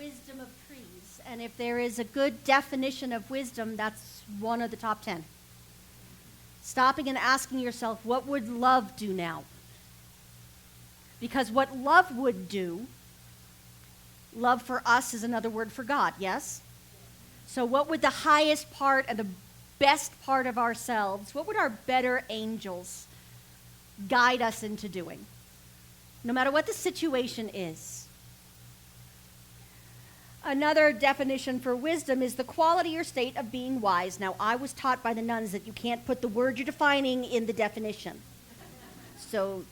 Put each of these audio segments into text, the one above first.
wisdom of trees. And if there is a good definition of wisdom, that's one of the top 10. Stopping and asking yourself, what would love do now? Because what love would do, love for us is another word for God, yes? So what would the highest part and the best part of ourselves, what would our better angels guide us into doing? No matter what the situation is. Another definition for wisdom is the quality or state of being wise. Now, I was taught by the nuns that you can't put the word you're defining in the definition. So,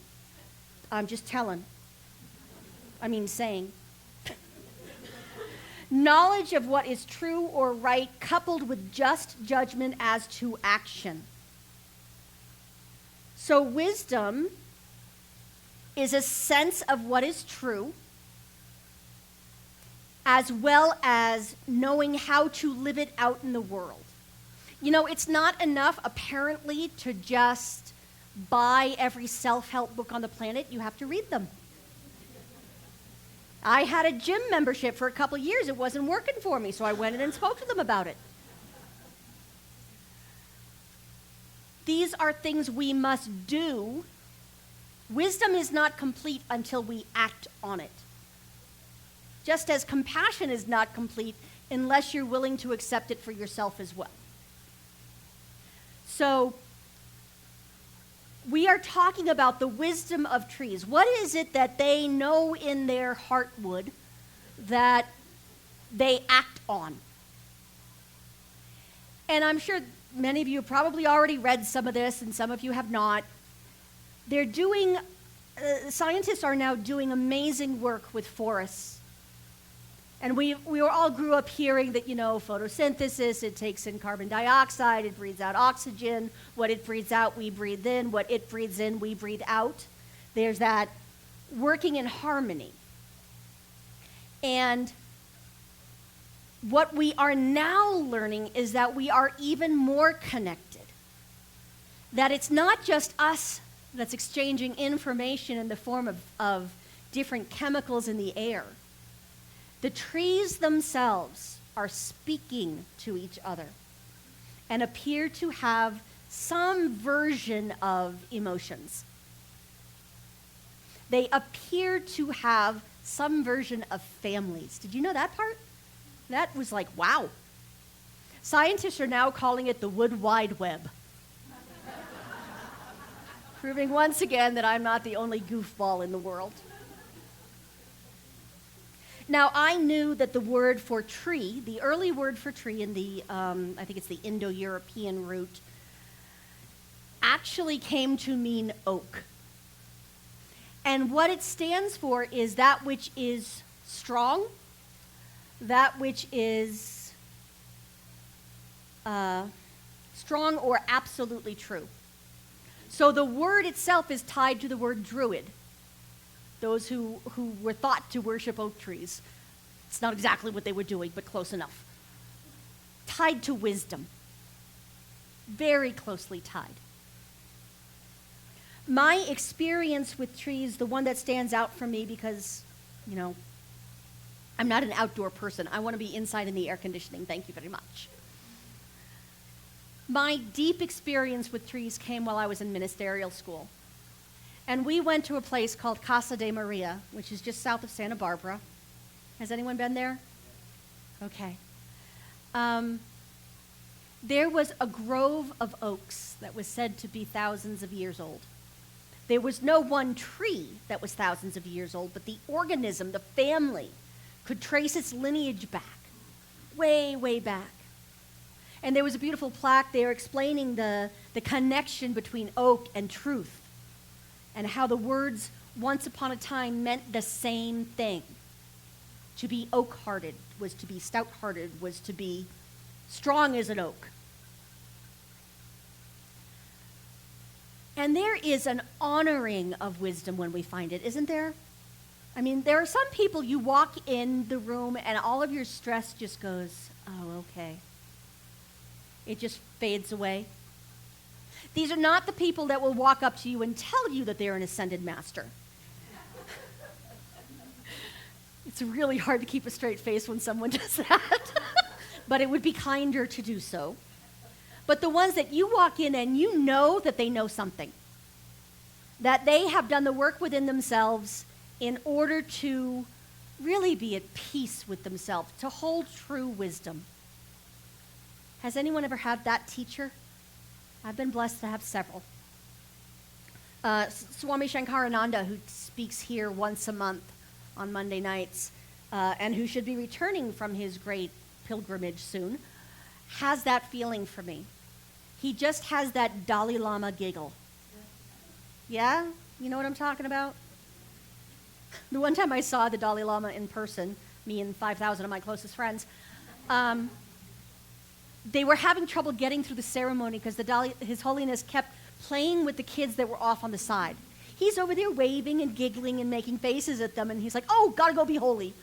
I'm just saying. Knowledge of what is true or right, coupled with just judgment as to action. So, wisdom is a sense of what is true, as well as knowing how to live it out in the world. You know, it's not enough, apparently, to just buy every self-help book on the planet. You have to read them. I had a gym membership for a couple of years. It wasn't working for me, so I went in and spoke to them about it. These are things we must do. Wisdom is not complete until we act on it. Just as compassion is not complete unless you're willing to accept it for yourself as well. So, we are talking about the wisdom of trees. What is it that they know in their heartwood that they act on? And I'm sure many of you have probably already read some of this, and some of you have not. Scientists are now doing amazing work with forests. And we all grew up hearing that, photosynthesis, it takes in carbon dioxide, it breathes out oxygen. What it breathes out, we breathe in. What it breathes in, we breathe out. There's that working in harmony. And what we are now learning is that we are even more connected. That it's not just us that's exchanging information in the form of different chemicals in the air. The trees themselves are speaking to each other and appear to have some version of emotions. They appear to have some version of families. Did you know that part? That was like, wow. Scientists are now calling it the Wood Wide Web. Proving once again that I'm not the only goofball in the world. Now, I knew that the word for tree, the early word for tree in the, I think it's the Indo-European root, actually came to mean oak. And what it stands for is that which is strong, that which is strong or absolutely true. So the word itself is tied to the word druid. Those who were thought to worship oak trees. It's not exactly what they were doing, but close enough. Tied to wisdom. Very closely tied. My experience with trees, the one that stands out for me because, I'm not an outdoor person. I want to be inside in the air conditioning. Thank you very much. My deep experience with trees came while I was in ministerial school. And we went to a place called Casa de Maria, which is just south of Santa Barbara. Has anyone been there? Okay. There was a grove of oaks that was said to be thousands of years old. There was no one tree that was thousands of years old, but the organism, the family, could trace its lineage back, way, way back. And there was a beautiful plaque there explaining the connection between oak and truth. And how the words once upon a time meant the same thing. To be oak-hearted was to be stout-hearted, was to be strong as an oak. And there is an honoring of wisdom when we find it, isn't there? I mean, there are some people you walk in the room and all of your stress just goes, oh, okay. It just fades away. These are not the people that will walk up to you and tell you that they're an ascended master. It's really hard to keep a straight face when someone does that. But it would be kinder to do so. But the ones that you walk in and you know that they know something, that they have done the work within themselves in order to really be at peace with themselves, to hold true wisdom. Has anyone ever had that teacher? I've been blessed to have several. Swami Shankarananda, who speaks here once a month on Monday nights, and who should be returning from his great pilgrimage soon, has that feeling for me. He just has that Dalai Lama giggle. Yeah? You know what I'm talking about? The one time I saw the Dalai Lama in person, me and 5,000 of my closest friends, they were having trouble getting through the ceremony because His Holiness kept playing with the kids that were off on the side. He's over there waving and giggling and making faces at them, and he's like, oh, gotta go be holy.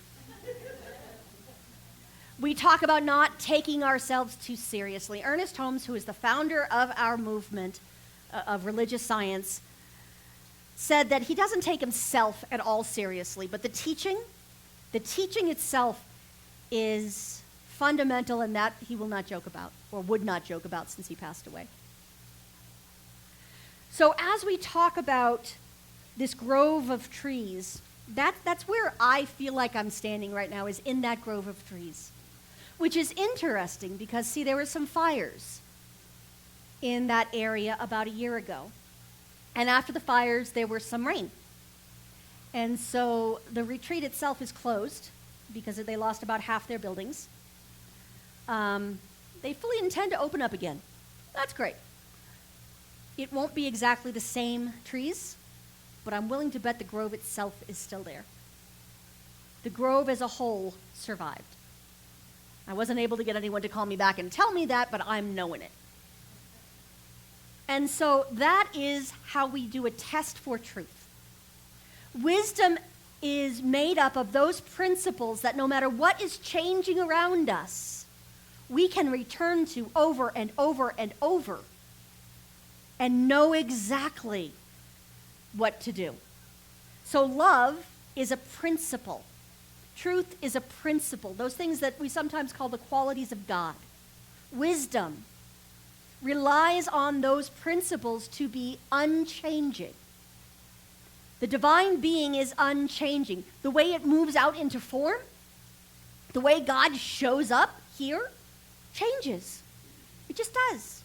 We talk about not taking ourselves too seriously. Ernest Holmes, who is the founder of our movement of religious science, said that he doesn't take himself at all seriously, but the teaching itself is fundamental, and that he will not joke about, or would not joke about since he passed away. So as we talk about this grove of trees, that's where I feel like I'm standing right now, is in that grove of trees. Which is interesting because, see, there were some fires in that area about a year ago. And after the fires, there was some rain. And so the retreat itself is closed because they lost about half their buildings. They fully intend to open up again. That's great. It won't be exactly the same trees, but I'm willing to bet the grove itself is still there. The grove as a whole survived. I wasn't able to get anyone to call me back and tell me that, but I'm knowing it. And so that is how we do a test for truth. Wisdom is made up of those principles that no matter what is changing around us, we can return to over and over and over and know exactly what to do. So love is a principle. Truth is a principle, those things that we sometimes call the qualities of God. Wisdom relies on those principles to be unchanging. The divine being is unchanging. The way it moves out into form, the way God shows up here, changes. It just does.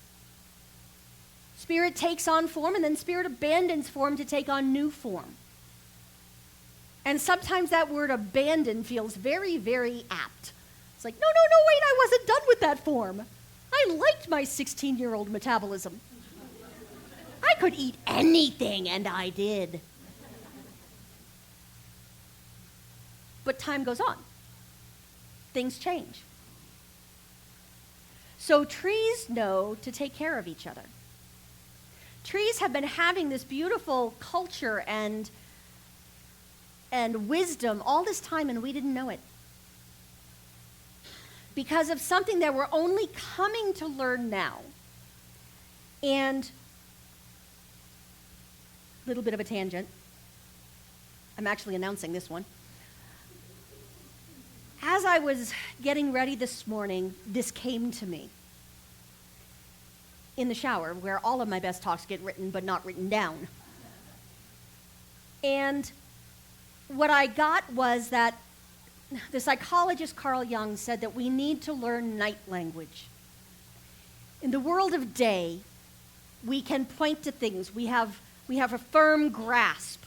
Spirit takes on form, and then spirit abandons form to take on new form. And sometimes that word abandon feels very, very apt. It's like, no, wait, I wasn't done with that form. I liked my 16-year-old metabolism. I could eat anything, and I did. But time goes on. Things change. So trees know to take care of each other. Trees have been having this beautiful culture and wisdom all this time, and we didn't know it. Because of something that we're only coming to learn now. And a little bit of a tangent. I'm actually announcing this one. As I was getting ready this morning, this came to me. In the shower, where all of my best talks get written but not written down. And what I got was that the psychologist Carl Jung said that we need to learn night language. In the world of day, we can point to things. We have a firm grasp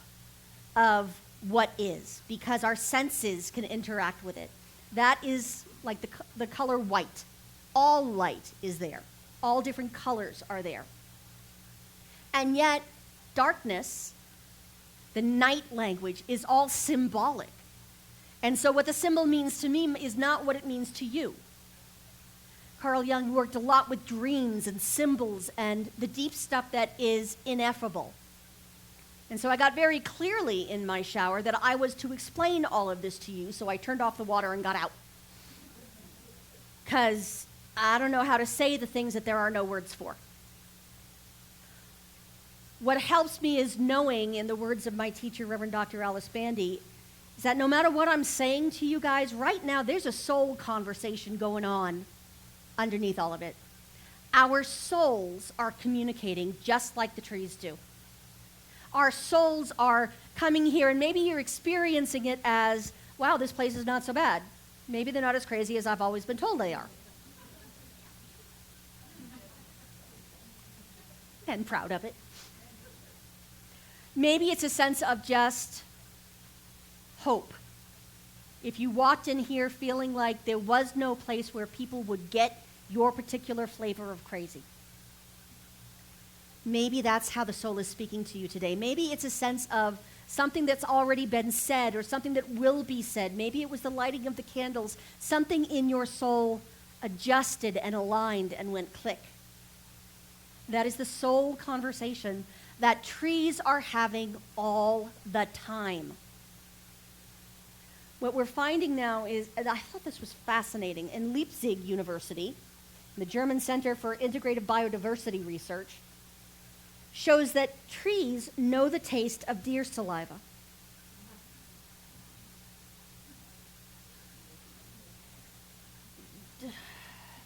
of what is because our senses can interact with it. That is like the color white. All light is there. All different colors are there. And yet, darkness, the night language, is all symbolic. And so what the symbol means to me is not what it means to you. Carl Jung worked a lot with dreams and symbols and the deep stuff that is ineffable. And so I got very clearly in my shower that I was to explain all of this to you, so I turned off the water and got out. Because I don't know how to say the things that there are no words for. What helps me is knowing, in the words of my teacher, Reverend Dr. Alice Bandy, is that no matter what I'm saying to you guys, right now there's a soul conversation going on underneath all of it. Our souls are communicating just like the trees do. Our souls are coming here, and maybe you're experiencing it as, wow, this place is not so bad. Maybe they're not as crazy as I've always been told they are. And proud of it. Maybe it's a sense of just hope. If you walked in here feeling like there was no place where people would get your particular flavor of crazy, maybe that's how the soul is speaking to you today. Maybe it's a sense of something that's already been said or something that will be said. Maybe it was the lighting of the candles. Something in your soul adjusted and aligned and went click. That is the soul conversation that trees are having all the time. What we're finding now is, and I thought this was fascinating, in Leipzig University, the German Center for Integrative Biodiversity Research, shows that trees know the taste of deer saliva.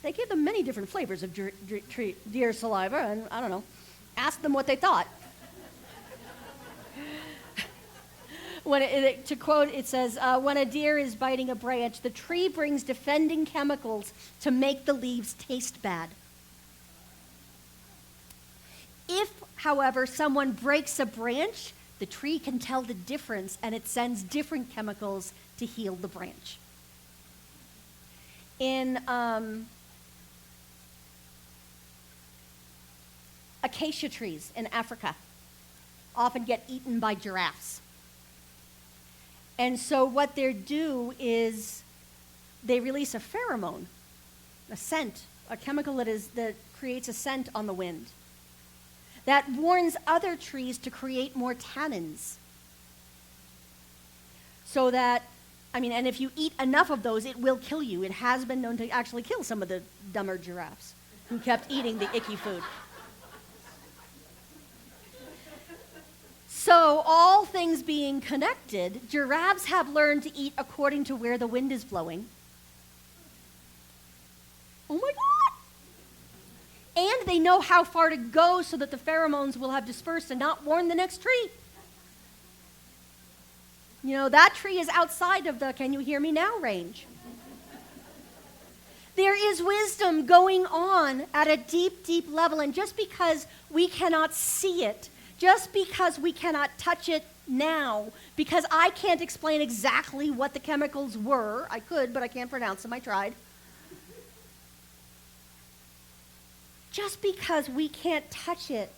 They gave them many different flavors of deer saliva, and I don't know, asked them what they thought. To quote, it says, when a deer is biting a branch, the tree brings defending chemicals to make the leaves taste bad. If, however, someone breaks a branch, the tree can tell the difference, and it sends different chemicals to heal the branch. In acacia trees in Africa often get eaten by giraffes. And so what they do is they release a pheromone, a scent, a chemical that creates a scent on the wind that warns other trees to create more tannins. So that, and if you eat enough of those, it will kill you. It has been known to actually kill some of the dumber giraffes who kept eating the icky food. So, all things being connected, giraffes have learned to eat according to where the wind is blowing. Oh my God! And they know how far to go so that the pheromones will have dispersed and not warn the next tree. That tree is outside of the can you hear me now range. There is wisdom going on at a deep, deep level, and just because we cannot see it, just because we cannot touch it now, because I can't explain exactly what the chemicals were. I could, but I can't pronounce them. I tried. Just because we can't touch it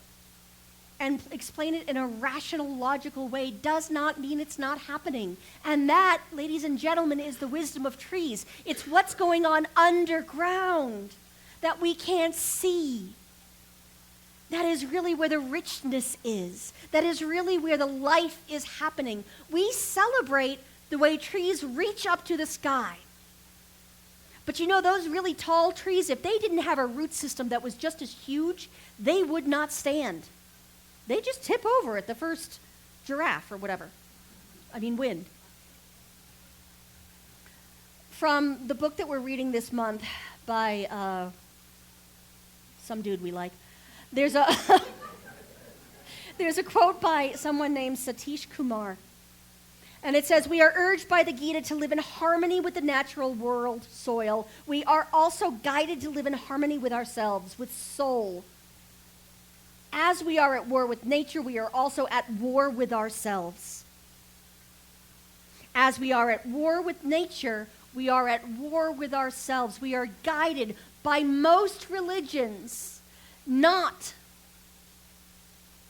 and explain it in a rational, logical way does not mean it's not happening. And that, ladies and gentlemen, is the wisdom of trees. It's what's going on underground that we can't see. That is really where the richness is. That is really where the life is happening. We celebrate the way trees reach up to the sky. But those really tall trees, if they didn't have a root system that was just as huge, they would not stand. They just tip over at the first giraffe or whatever. Wind. From the book that we're reading this month by some dude we like, there's a quote by someone named Satish Kumar. And it says, "We are urged by the Gita to live in harmony with the natural world, soil. We are also guided to live in harmony with ourselves, with soul. As we are at war with nature, we are also at war with ourselves. As we are at war with nature, we are at war with ourselves. We are guided by most religions not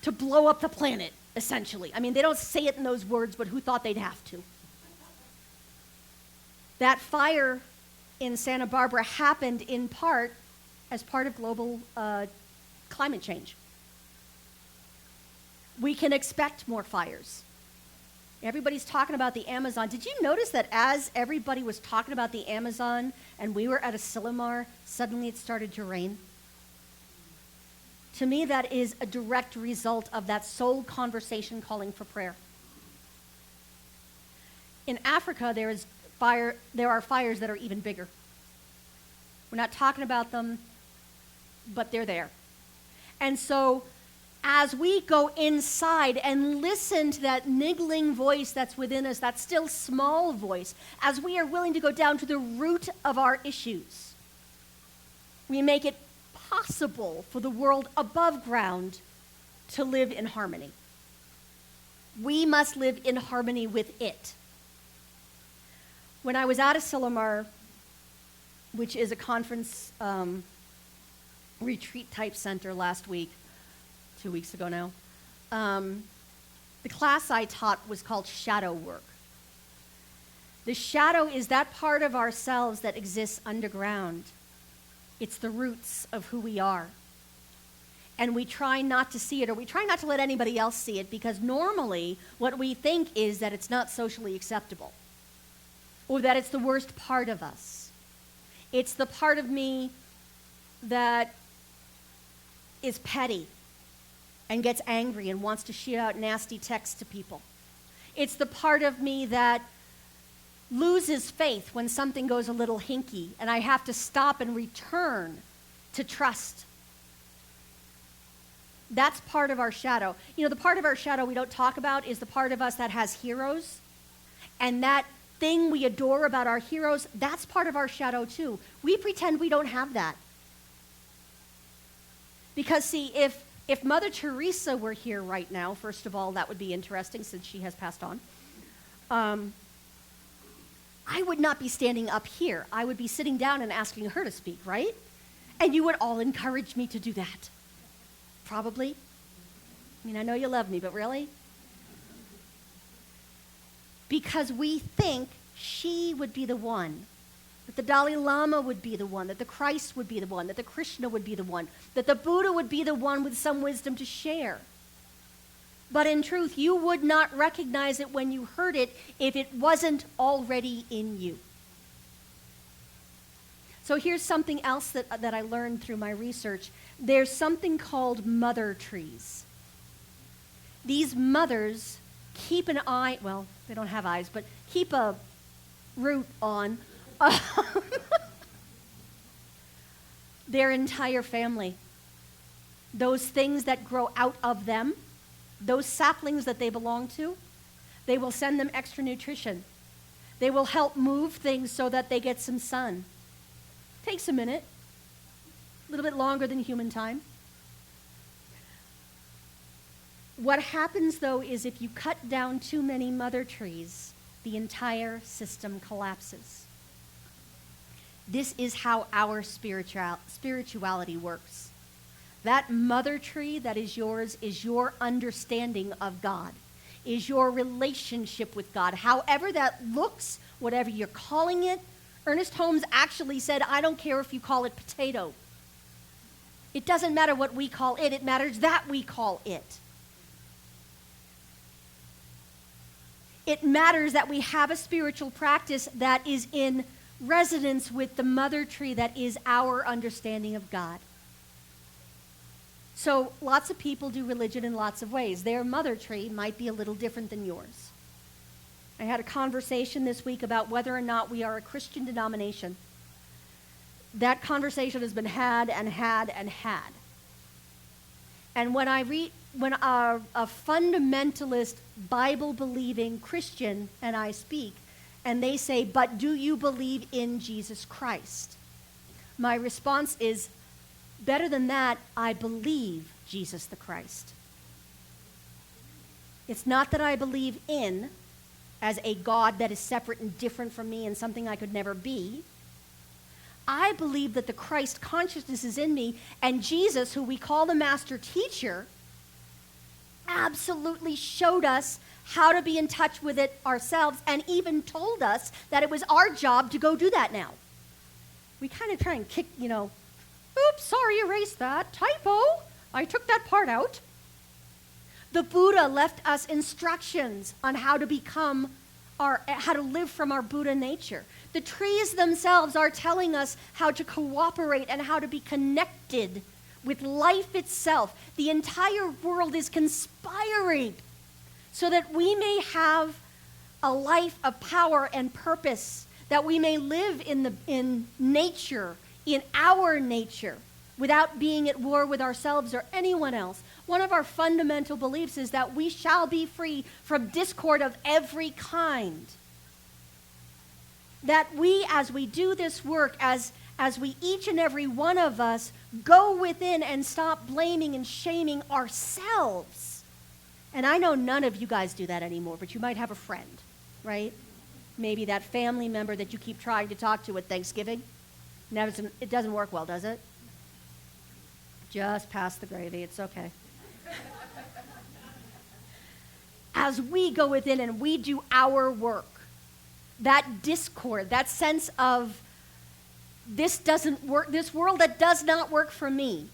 to blow up the planet, essentially. They don't say it in those words, but who thought they'd have to? That fire in Santa Barbara happened in part as part of global climate change. We can expect more fires. Everybody's talking about the Amazon. Did you notice that as everybody was talking about the Amazon and we were at a Silomar, suddenly it started to rain? To me, that is a direct result of that soul conversation calling for prayer. In Africa, there are fires that are even bigger. We're not talking about them, but they're there. And so as we go inside and listen to that niggling voice that's within us, that still small voice, as we are willing to go down to the root of our issues, we make it possible for the world above ground to live in harmony. We must live in harmony with it. When I was at Asilomar, which is a conference retreat type center last week, 2 weeks ago now, the class I taught was called Shadow Work. The shadow is that part of ourselves that exists underground. It's the roots of who we are. And we try not to see it, or we try not to let anybody else see it, because normally what we think is that it's not socially acceptable, or that it's the worst part of us. It's the part of me that is petty and gets angry and wants to shoot out nasty texts to people. It's the part of me that loses faith when something goes a little hinky and I have to stop and return to trust. That's part of our shadow. You know, the part of our shadow we don't talk about is the part of us that has heroes. And that thing we adore about our heroes, that's part of our shadow too. We pretend we don't have that. Because see, if Mother Teresa were here right now, first of all, that would be interesting since she has passed on. I would not be standing up here. I would be sitting down and asking her to speak, right? And you would all encourage me to do that. Probably. I mean, I know you love me, but really? Because we think she would be the one, that the Dalai Lama would be the one, that the Christ would be the one, that the Krishna would be the one, that the Buddha would be the one with some wisdom to share. But in truth, you would not recognize it when you heard it if it wasn't already in you. So here's something else that I learned through my research. There's something called mother trees. These mothers keep an eye, well, they don't have eyes, but keep a root on their entire family. Those things that grow out of them, those saplings that they belong to, they will send them extra nutrition. They will help move things so that they get some sun. Takes a minute, a little bit longer than human time. What happens, though, is if you cut down too many mother trees, the entire system collapses. This is how our spirituality works. That mother tree that is yours is your understanding of God, is your relationship with God. However that looks, whatever you're calling it, Ernest Holmes actually said, I don't care if you call it potato. It doesn't matter what we call it. It matters that we call it. It matters that we have a spiritual practice that is in resonance with the mother tree that is our understanding of God. So lots of people do religion in lots of ways. Their mother tree might be a little different than yours. I had a conversation this week about whether or not we are a Christian denomination. That conversation has been had and had and had. And when a fundamentalist, Bible-believing Christian and I speak, and they say, but do you believe in Jesus Christ? My response is, better than that, I believe Jesus the Christ. It's not that I believe in as a God that is separate and different from me and something I could never be. I believe that the Christ consciousness is in me, and Jesus, who we call the master teacher, absolutely showed us how to be in touch with it ourselves and even told us that it was our job to go do that now. We kind of try and kick, oops, sorry, erase that, typo, I took that part out. The Buddha left us instructions on how to how to live from our Buddha nature. The trees themselves are telling us how to cooperate and how to be connected with life itself. The entire world is conspiring so that we may have a life of power and purpose, that we may live in nature, in our nature, without being at war with ourselves or anyone else. One of our fundamental beliefs is that we shall be free from discord of every kind. That we, as we do this work, as we, each and every one of us, go within and stop blaming and shaming ourselves. And I know none of you guys do that anymore, but you might have a friend, right? Maybe that family member that you keep trying to talk to at Thanksgiving. It doesn't work well, does it? Just pass the gravy, it's okay. As we go within and we do our work, that discord, that sense of this doesn't work, this world that does not work for me,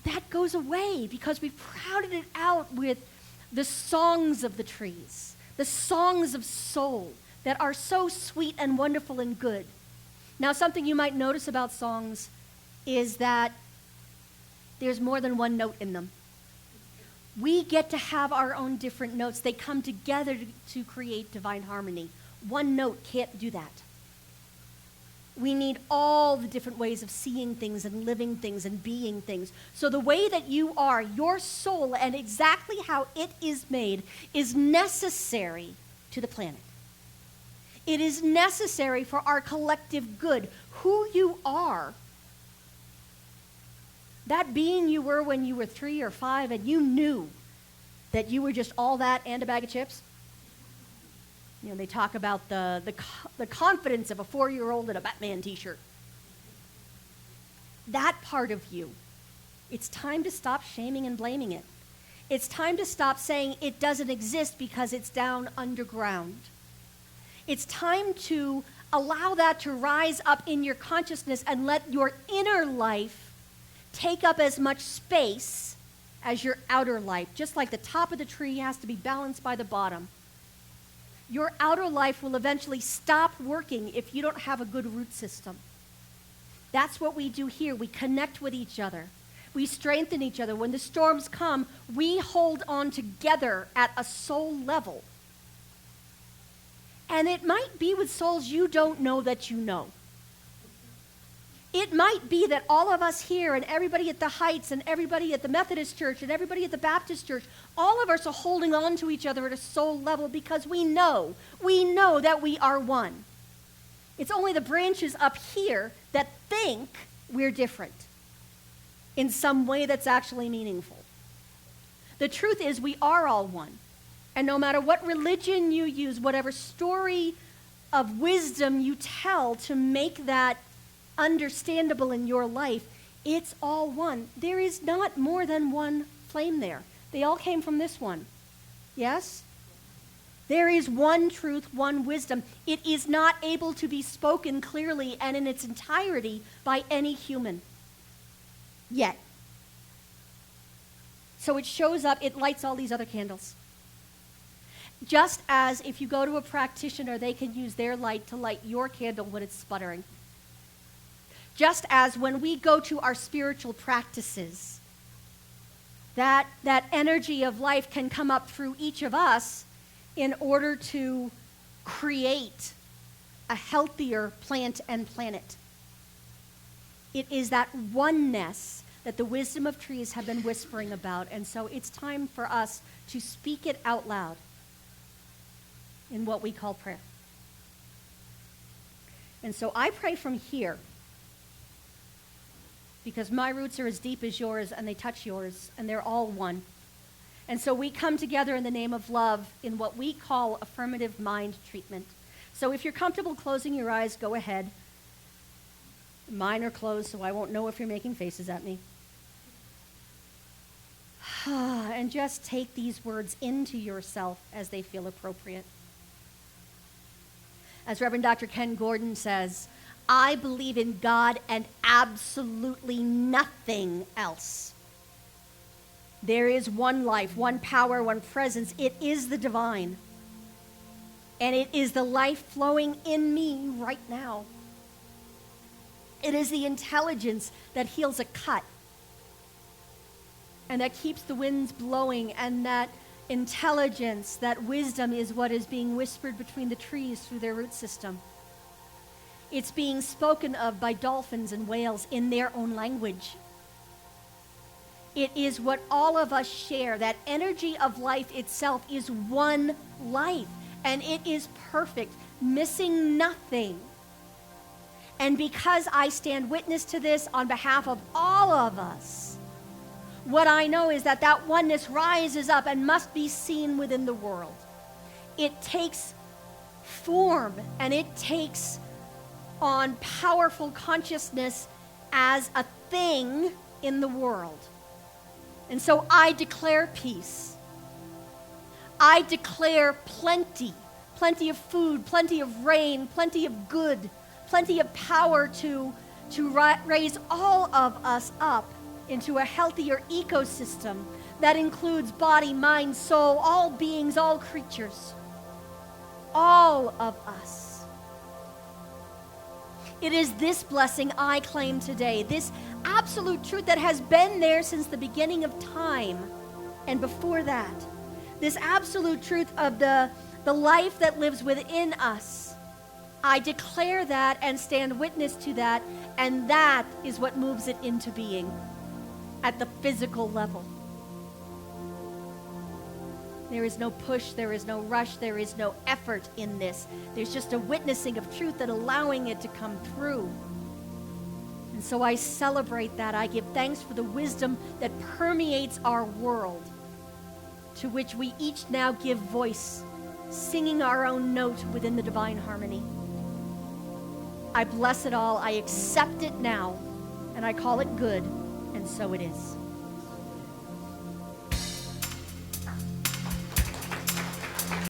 that goes away because we've crowded it out with the songs of the trees, the songs of soul that are so sweet and wonderful and good. Now, something you might notice about songs is that there's more than one note in them. We get to have our own different notes. They come together to create divine harmony. One note can't do that. We need all the different ways of seeing things and living things and being things. So the way that you are, your soul, and exactly how it is made is necessary to the planet. It is necessary for our collective good. Who you are, that being you were when you were 3 or 5 and you knew that you were just all that and a bag of chips. You know, they talk about the confidence of a 4-year-old in a Batman t-shirt. That part of you, it's time to stop shaming and blaming it. It's time to stop saying it doesn't exist because it's down underground. It's time to allow that to rise up in your consciousness and let your inner life take up as much space as your outer life. Just like the top of the tree has to be balanced by the bottom. Your outer life will eventually stop working if you don't have a good root system. That's what we do here. We connect with each other. We strengthen each other. When the storms come, we hold on together at a soul level. And it might be with souls you don't know that you know. It might be that all of us here and everybody at the Heights and everybody at the Methodist Church and everybody at the Baptist Church, all of us are holding on to each other at a soul level because we know that we are one. It's only the branches up here that think we're different in some way that's actually meaningful. The truth is we are all one. And no matter what religion you use, whatever story of wisdom you tell to make that understandable in your life, it's all one. There is not more than one flame there. They all came from this one. Yes? There is one truth, one wisdom. It is not able to be spoken clearly and in its entirety by any human. Yet. So it shows up, it lights all these other candles. Just as if you go to a practitioner, they can use their light to light your candle when it's sputtering. Just as when we go to our spiritual practices, that energy of life can come up through each of us in order to create a healthier plant and planet. It is that oneness that the wisdom of trees have been whispering about, and so it's time for us to speak it out loud in what we call prayer. And so I pray from here because my roots are as deep as yours and they touch yours and they're all one. And so we come together in the name of love in what we call affirmative mind treatment. So if you're comfortable closing your eyes, go ahead. Mine are closed, so I won't know if you're making faces at me. And just take these words into yourself as they feel appropriate. As Reverend Dr. Ken Gordon says, I believe in God and absolutely nothing else. There is one life, one power, one presence. It is the divine. And it is the life flowing in me right now. It is the intelligence that heals a cut and that keeps the winds blowing and that intelligence, that wisdom is what is being whispered between the trees through their root system. It's being spoken of by dolphins and whales in their own language. It is what all of us share. That energy of life itself is one life, and it is perfect, missing nothing. And because I stand witness to this on behalf of all of us, what I know is that that oneness rises up and must be seen within the world. It takes form, and it takes on powerful consciousness as a thing in the world. And so I declare peace. I declare plenty of food, plenty of rain, plenty of good, plenty of power to raise all of us up into a healthier ecosystem that includes body, mind, soul, all beings, all creatures, all of us. It is this blessing I claim today, this absolute truth that has been there since the beginning of time and before that, this absolute truth of the life that lives within us. I declare that and stand witness to that, and that is what moves it into being at the physical level. There is no push, there is no rush, there is no effort in this. There's just a witnessing of truth and allowing it to come through. And so I celebrate that. I give thanks for the wisdom that permeates our world, to which we each now give voice, singing our own note within the divine harmony. I bless it all. I accept it now, and I call it good, and so it is.